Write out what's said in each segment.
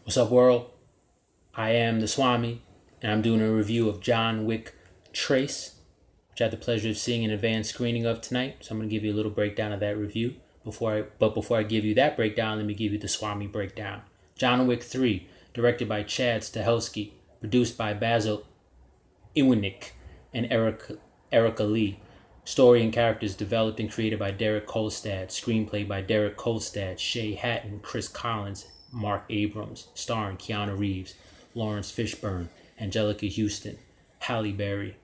What's up, world? I am the Swamee, and I'm doing a review of John Wick Trace, which I had the pleasure of seeing an advanced screening of tonight. So I'm going to give you a little breakdown of that review. Before I give you that breakdown, let me give you the Swamee breakdown. John Wick 3, directed by Chad Stahelski, produced by Basil Iwinick and Erica Lee. Story and characters developed and created by Derek Kolstad. Screenplay by Derek Kolstad, Shay Hatton, Chris Collins, Mark Abrams. Starring Keanu Reeves, Lawrence Fishburne, Angelica Houston, Halle Berry,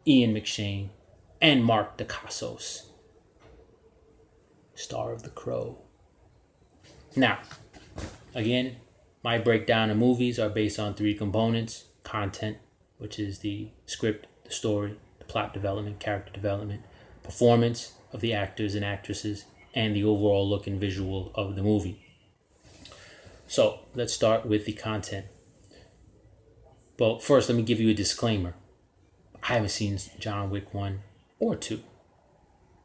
Ian McShane, and Mark Dacascos, star of The Crow. Now, again, my breakdown of movies are based on three components: content, which is the script, the story, the plot development, character development, performance of the actors and actresses, and the overall look and visual of the movie. So let's start with the content. But first, let me give you a disclaimer. I haven't seen John Wick 1 or 2.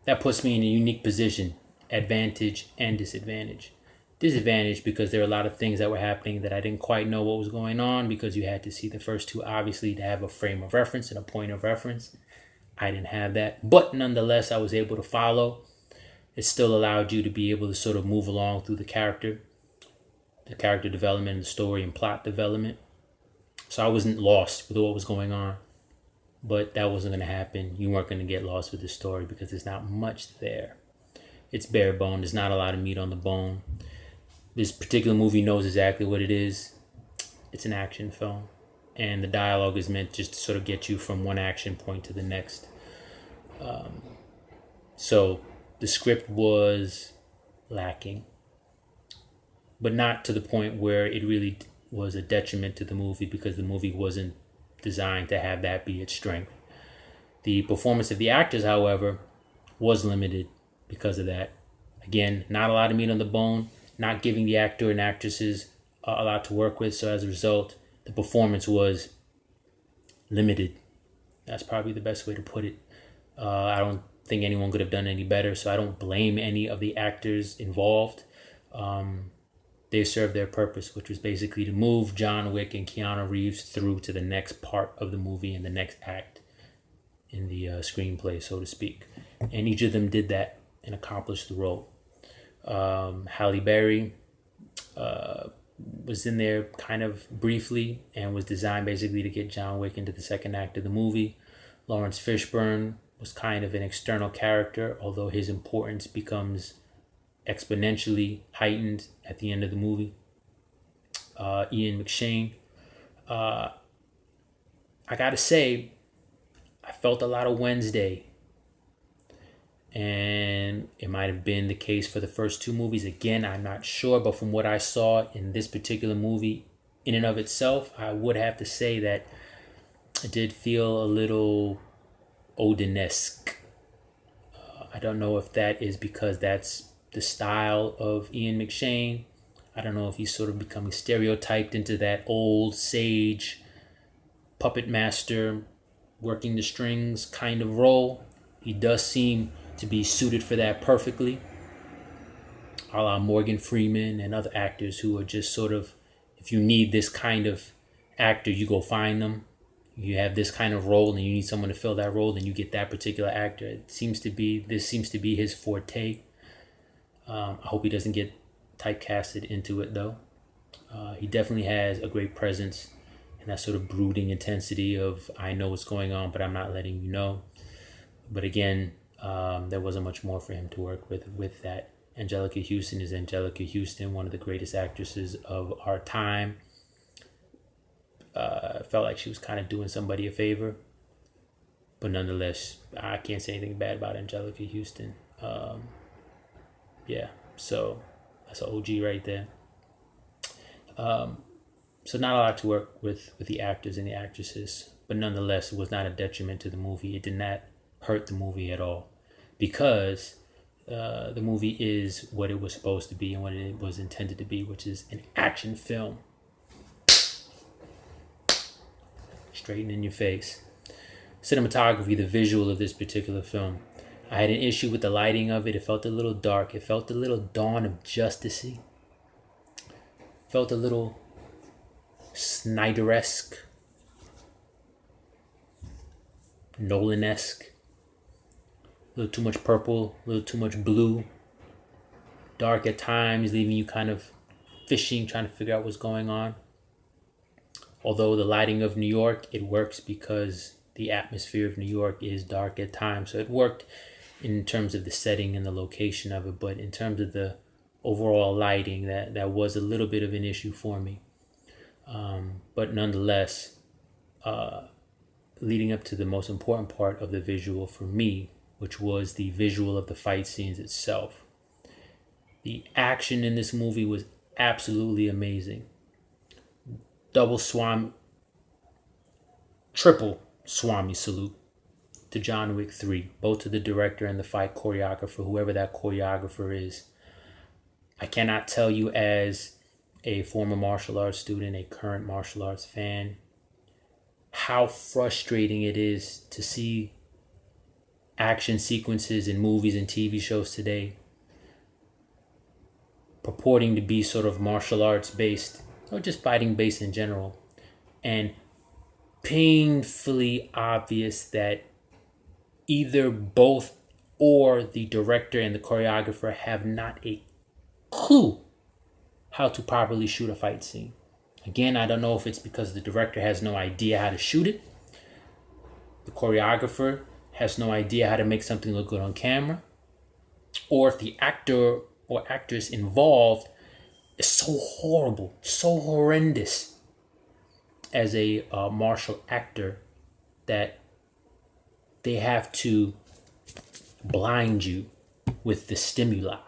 That puts me in a unique position, advantage and disadvantage. Disadvantage because there are a lot of things that were happening that I didn't quite know what was going on, because you had to see the first two, obviously, to have a frame of reference and a point of reference. I didn't have that, but nonetheless, I was able to follow. It still allowed you to be able to sort of move along through the character development, and the story and plot development. So I wasn't lost with what was going on, but that wasn't going to happen. You weren't going to get lost with the story because there's not much there. It's bare bone. There's not a lot of meat on the bone. This particular movie knows exactly what it is. It's an action film, and the dialogue is meant just to sort of get you from one action point to the next. So the script was lacking, but not to the point where it really was a detriment to the movie, because the movie wasn't designed to have that be its strength. The performance of the actors, however, was limited because of that. Again, not a lot of meat on the bone, not giving the actor and actresses a lot to work with. So as a result, the performance was limited. That's probably the best way to put it. I don't think anyone could have done any better, so I don't blame any of the actors involved. They served their purpose, which was basically to move John Wick and Keanu Reeves through to the next part of the movie and the next act in the screenplay, so to speak. And each of them did that and accomplished the role. Halle Berry was in there kind of briefly and was designed basically to get John Wick into the second act of the movie. Lawrence Fishburne was kind of an external character, although his importance becomes exponentially heightened at the end of the movie. Ian McShane. I gotta say, I felt a lot of Wednesday. And it might have been the case for the first two movies. Again, I'm not sure, but from what I saw in this particular movie, in and of itself, I would have to say that it did feel a little Odin-esque. I don't know if that is because that's the style of Ian McShane. I don't know if he's sort of becoming stereotyped into that old sage puppet master working the strings kind of role. He does seem to be suited for that perfectly, a la Morgan Freeman and other actors who are just sort of, if you need this kind of actor, you go find them. You have this kind of role and you need someone to fill that role, then you get that particular actor. This seems to be his forte. I hope he doesn't get typecasted into it, though. He definitely has a great presence and that sort of brooding intensity of, I know what's going on, but I'm not letting you know. But again, there wasn't much more for him to work with that. Angelica Houston is Angelica Houston, one of the greatest actresses of our time. Felt like she was kind of doing somebody a favor. But nonetheless, I can't say anything bad about Angelica Houston. Yeah, so that's an OG right there. So not a lot to work with the actors and the actresses, but nonetheless, it was not a detriment to the movie. It did not hurt the movie at all, because the movie is what it was supposed to be and what it was intended to be, which is an action film. Straight in your face. Cinematography, the visual of this particular film. I had an issue with the lighting of it. It felt a little dark. It felt a little Dawn of Justice-y. Felt a little Snyder-esque, Nolan-esque. A little too much purple, a little too much blue. Dark at times, leaving you kind of fishing, trying to figure out what's going on. Although the lighting of New York, it works because the atmosphere of New York is dark at times. So it worked in terms of the setting and the location of it. But in terms of the overall lighting, that was a little bit of an issue for me. But nonetheless, leading up to the most important part of the visual for me, which was the visual of the fight scenes itself. The action in this movie was absolutely amazing. Triple Swamee salute to John Wick 3, both to the director and the fight choreographer, whoever that choreographer is. I cannot tell you, as a former martial arts student, a current martial arts fan, how frustrating it is to see action sequences in movies and TV shows today purporting to be sort of martial arts based or just fighting based in general, and painfully obvious that either both or the director and the choreographer have not a clue how to properly shoot a fight scene. Again, I don't know if it's because the director has no idea how to shoot it, the choreographer has no idea how to make something look good on camera, or if the actor or actress involved is so horrible, so horrendous as a martial actor that they have to blind you with the stimuli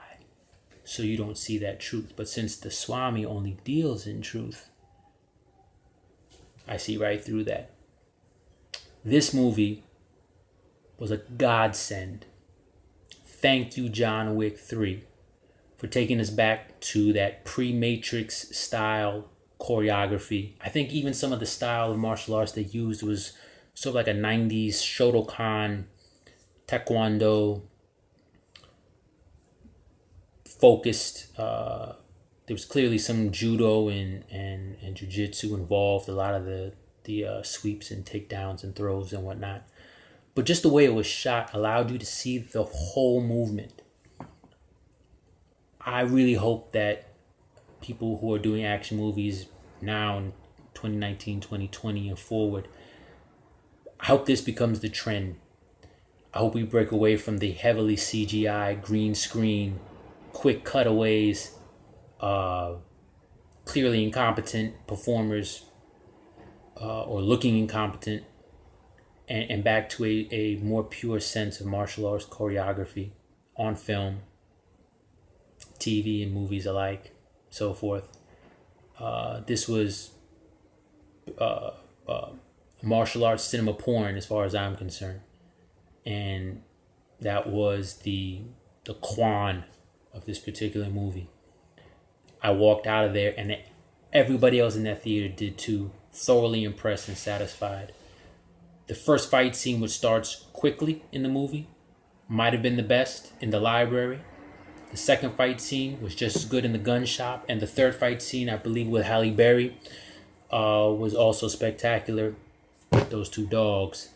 so you don't see that truth. But since the Swamee only deals in truth, I see right through that. This movie was a godsend. Thank you, John Wick 3, for taking us back to that pre-Matrix style choreography. I think even some of the style of martial arts they used was sort of like a 90s Shotokan, Taekwondo focused. There was clearly some judo and jiu-jitsu involved, a lot of the sweeps and takedowns and throws and whatnot. But just the way it was shot allowed you to see the whole movement. I really hope that people who are doing action movies now in 2019, 2020 and forward, I hope this becomes the trend. I hope we break away from the heavily CGI, green screen, quick cutaways, clearly incompetent performers or looking incompetent, and back to a more pure sense of martial arts choreography on film, TV and movies alike, so forth. This was martial arts cinema porn as far as I'm concerned. And that was the quan of this particular movie. I walked out of there, and everybody else in that theater did too, thoroughly impressed and satisfied. The first fight scene, which starts quickly in the movie, might have been the best in the library. The second fight scene was just as good in the gun shop. And the third fight scene, I believe with Halle Berry, was also spectacular. Those two dogs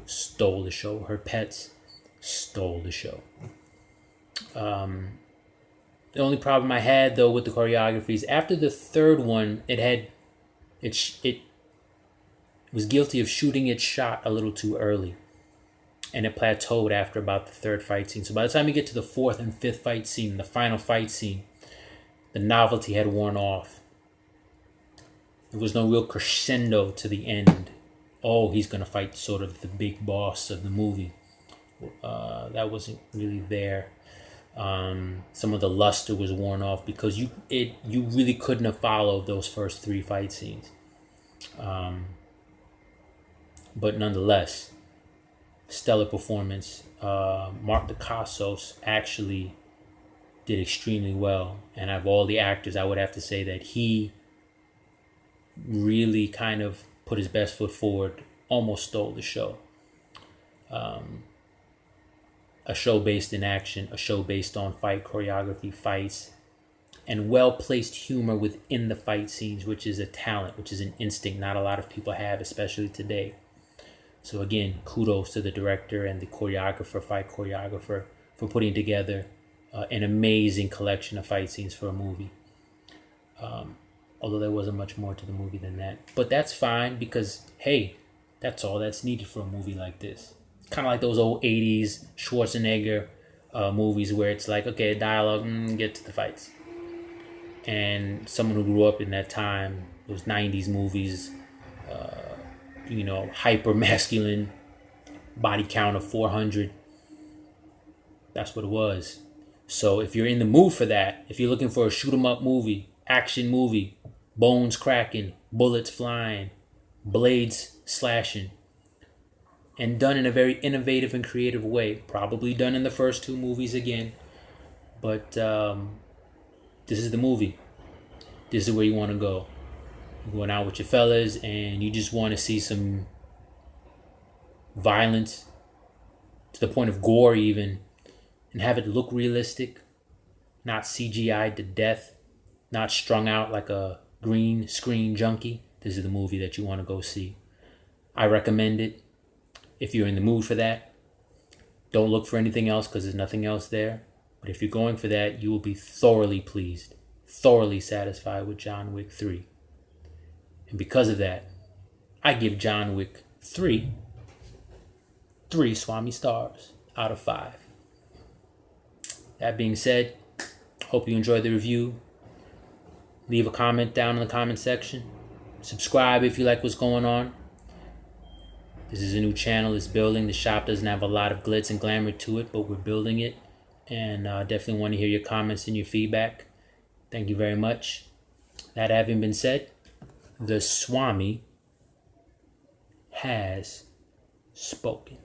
stole the show. Her pets stole the show. The only problem I had, though, with the choreography is after the third one, it was guilty of shooting its shot a little too early. And it plateaued after about the third fight scene. So by the time you get to the fourth and fifth fight scene, the final fight scene, the novelty had worn off. There was no real crescendo to the end. Oh, he's going to fight sort of the big boss of the movie. That wasn't really there. Some of the luster was worn off because you really couldn't have followed those first three fight scenes. But nonetheless, stellar performance. Mark Dacascos actually did extremely well, and of all the actors, I would have to say that he really kind of put his best foot forward, almost stole the show. A show based in action, a show based on fight choreography, fights, and well-placed humor within the fight scenes, which is a talent, which is an instinct not a lot of people have, especially today. So again, kudos to the director and the fight choreographer, for putting together an amazing collection of fight scenes for a movie. Although there wasn't much more to the movie than that. But that's fine because, hey, that's all that's needed for a movie like this. It's kind of like those old 80s Schwarzenegger movies where it's like, okay, dialogue, get to the fights. And someone who grew up in that time, those 90s movies, hyper masculine, body count of 400. That's what it was. So if you're in the mood for that, if you're looking for a shoot 'em up movie, action movie, bones cracking, bullets flying, blades slashing, and done in a very innovative and creative way, probably done in the first two movies again, but this is the movie. This is where you want to go. You're going out with your fellas and you just want to see some violence to the point of gore even, and have it look realistic, not CGI'd to death, not strung out like a green screen junkie. This is the movie that you want to go see. I recommend it if you're in the mood for that. Don't look for anything else because there's nothing else there. But if you're going for that, you will be thoroughly pleased, thoroughly satisfied with John Wick 3. And because of that, I give John Wick 3 Swamee stars out of 5. That being said, hope you enjoyed the review. Leave a comment down in the comment section. Subscribe if you like what's going on. This is a new channel. It's building. The shop doesn't have a lot of glitz and glamour to it, but we're building it. And definitely want to hear your comments and your feedback. Thank you very much. That having been said, the Swamee has spoken.